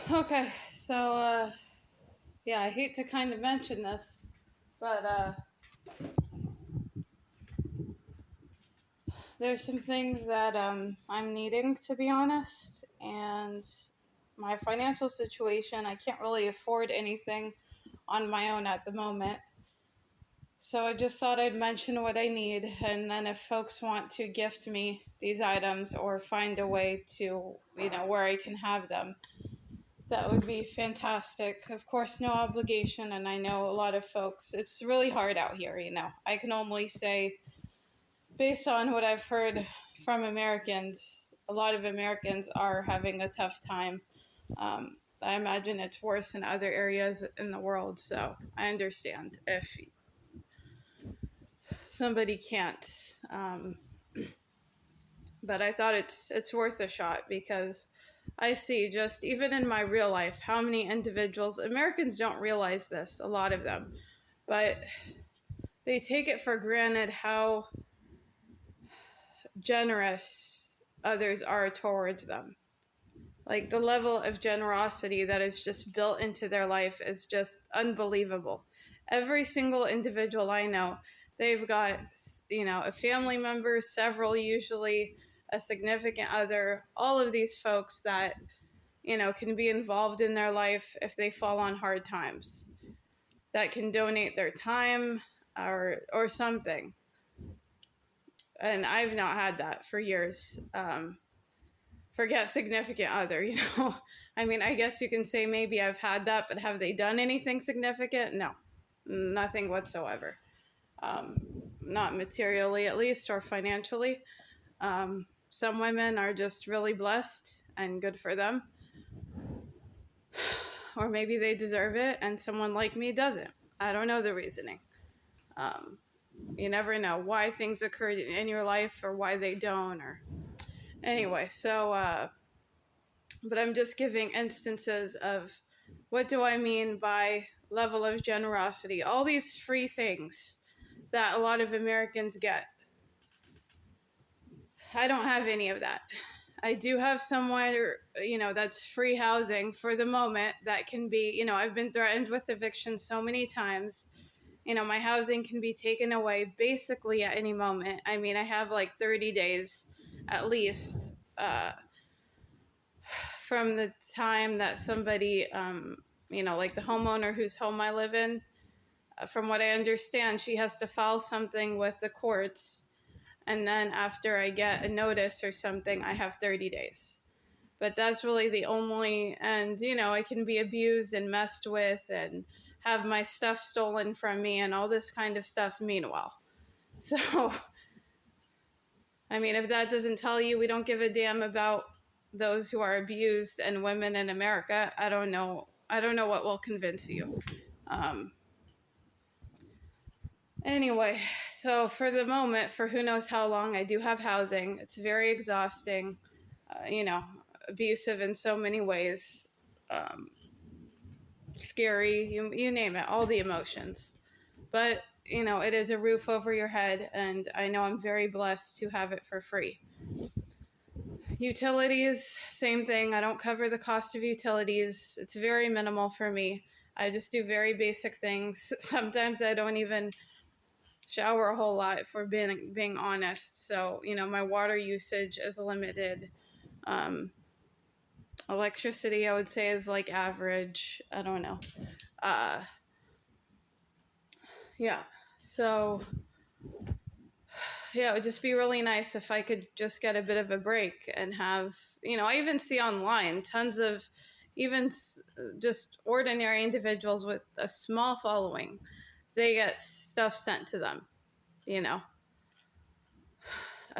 Okay, so yeah, I hate to kind of mention this, but there's some things that I'm needing, to be honest, and my financial situation, I can't really afford anything on my own at the moment. So I just thought I'd mention what I need, and then if folks want to gift me these items or find a way to, where I can have them, that would be fantastic. Of course, no obligation, and I know a lot of folks, it's really hard out here. I can only say, based on what I've heard from Americans, a lot of Americans are having a tough time. I imagine it's worse in other areas in the world, so I understand if somebody can't. But I thought it's worth a shot because I see, just even in my real life, how many individuals, Americans don't realize this, a lot of them, but they take it for granted how generous others are towards them. Like, the level of generosity that is just built into their life is just unbelievable. Every single individual I know, they've got, a family member, several usually, a significant other, all of these folks that, can be involved in their life if they fall on hard times, that can donate their time or something. And I've not had that for years. Forget significant other. I mean, I guess you can say maybe I've had that, but have they done anything significant? No, nothing whatsoever. Not materially, at least, or financially. Some women are just really blessed and good for them. Or maybe they deserve it and someone like me doesn't. I don't know the reasoning. You never know why things occur in your life or why they don't. Or anyway, so but I'm just giving instances of what do I mean by level of generosity. All these free things that a lot of Americans get. I don't have any of that. I do have somewhere, that's free housing for the moment that can be, I've been threatened with eviction so many times. My housing can be taken away basically at any moment. I mean, I have like 30 days at least from the time that somebody, like the homeowner whose home I live in, from what I understand, she has to file something with the courts. And then after I get a notice or something, I have 30 days. But that's really the only, and I can be abused and messed with and have my stuff stolen from me and all this kind of stuff meanwhile. So, I mean, if that doesn't tell you we don't give a damn about those who are abused and women in America, I don't know what will convince you. Anyway, so for the moment, for who knows how long, I do have housing. It's very exhausting, abusive in so many ways, scary, you name it, all the emotions. But, it is a roof over your head, and I know I'm very blessed to have it for free. Utilities, same thing. I don't cover the cost of utilities. It's very minimal for me. I just do very basic things. Sometimes I don't even shower a whole lot, if we're being honest. So, my water usage is limited. Electricity, I would say, is like average. I don't know. Yeah. So, yeah, it would just be really nice if I could just get a bit of a break and have, I even see online tons of even just ordinary individuals with a small following. They get stuff sent to them, I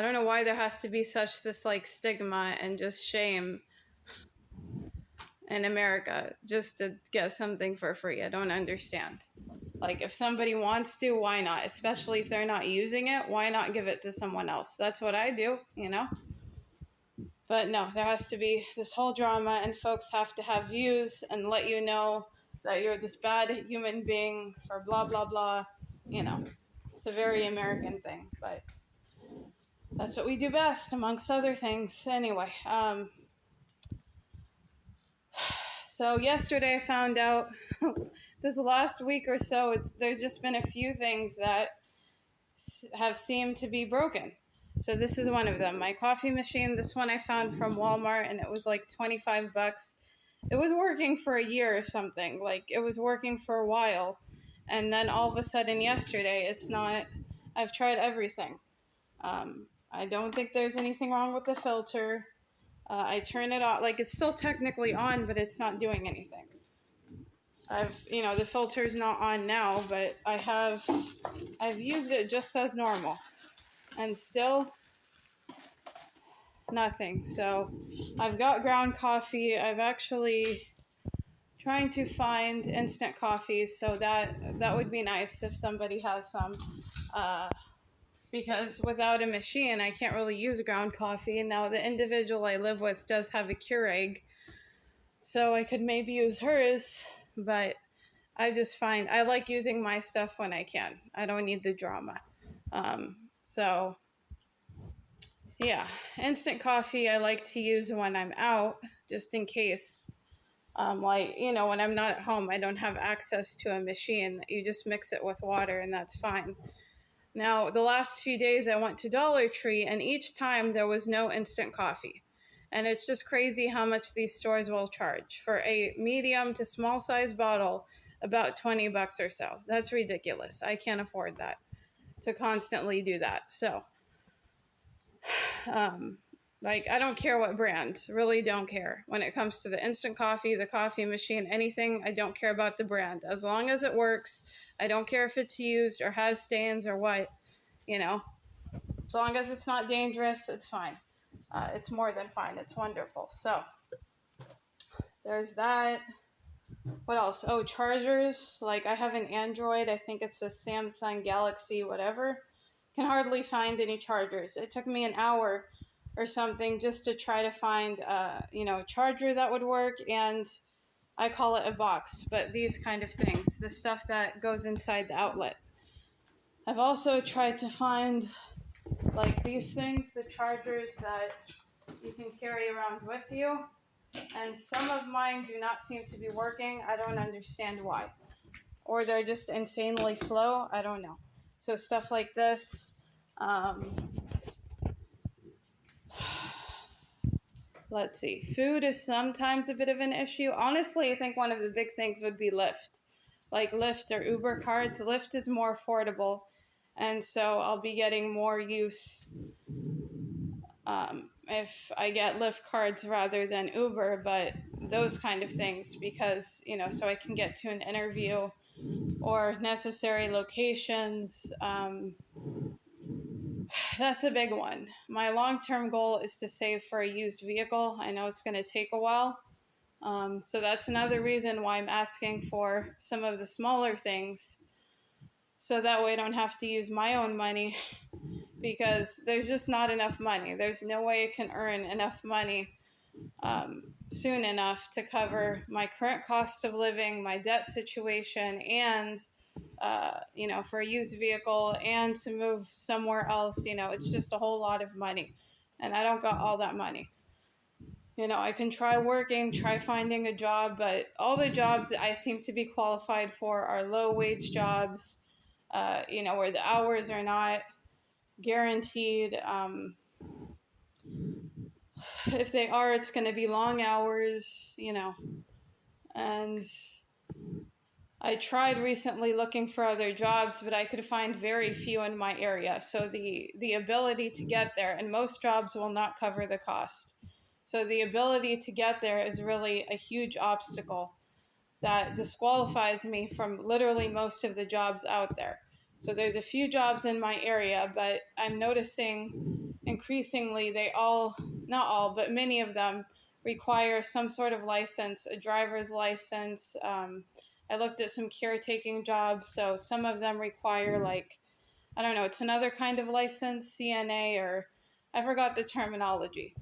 don't know why there has to be such this like stigma and just shame in America just to get something for free. I don't understand. Like, if somebody wants to, why not? Especially if they're not using it, why not give it to someone else? That's what I do. But no, there has to be this whole drama, and folks have to have views and let you know that you're this bad human being for blah, blah, blah. It's a very American thing, but that's what we do best, amongst other things. Anyway, So yesterday I found out this last week or so, there's just been a few things that have seemed to be broken. So this is one of them. My coffee machine, this one I found from Walmart and it was like 25 bucks. It was working for a year or something. Like it was working for a while. And then all of a sudden yesterday, it's not. I've tried everything. I don't think there's anything wrong with the filter. I turn it on, like it's still technically on, but it's not doing anything. The filter's not on now, but I've used it just as normal, and still nothing. So I've got ground coffee. I've actually trying to find instant coffee, so that would be nice if somebody has some. Uh, because without a machine, I can't really use ground coffee. Now, the individual I live with does have a Keurig, so I could maybe use hers, but I just find I like using my stuff when I can. I don't need the drama. So, yeah, instant coffee I like to use when I'm out, just in case. When I'm not at home, I don't have access to a machine. You just mix it with water, and that's fine. Now, the last few days I went to Dollar Tree, and each time there was no instant coffee. And it's just crazy how much these stores will charge for a medium to small size bottle, about 20 bucks or so. That's ridiculous. I can't afford that to constantly do that. So, I don't care what brand, really don't care. When it comes to the instant coffee, the coffee machine, anything, I don't care about the brand. As long as it works, I don't care if it's used or has stains or what, you know. As long as it's not dangerous, it's fine. It's more than fine. It's wonderful. So, there's that. What else? Oh, chargers. Like, I have an Android. I think it's a Samsung Galaxy, whatever. Can hardly find any chargers. It took me an hour or something just to try to find, a charger that would work. And I call it a box, but these kind of things, the stuff that goes inside the outlet. I've also tried to find, like, these things, the chargers that you can carry around with you. And some of mine do not seem to be working. I don't understand why. Or they're just insanely slow. I don't know. So stuff like this. Let's see. Food is sometimes a bit of an issue. Honestly, I think one of the big things would be Lyft. Like Lyft or Uber cards. Lyft is more affordable. And so I'll be getting more use if I get Lyft cards rather than Uber, but those kind of things because, so I can get to an interview or necessary locations. That's a big one. My long-term goal is to save for a used vehicle. I know it's going to take a while. So that's another reason why I'm asking for some of the smaller things so that way I don't have to use my own money because there's just not enough money. There's no way I can earn enough money soon enough to cover my current cost of living, my debt situation, and for a used vehicle and to move somewhere else. It's just a whole lot of money, and I don't got all that money. I can try working, try finding a job, but all the jobs that I seem to be qualified for are low wage jobs, where the hours are not guaranteed. If they are, it's going to be long hours, and I tried recently looking for other jobs, but I could find very few in my area. So the ability to get there, and most jobs will not cover the cost. So the ability to get there is really a huge obstacle that disqualifies me from literally most of the jobs out there. So there's a few jobs in my area, but I'm noticing increasingly not all, but many of them require some sort of license, a driver's license. I looked at some caretaking jobs, so some of them require I don't know, it's another kind of license, CNA, or I forgot the terminology.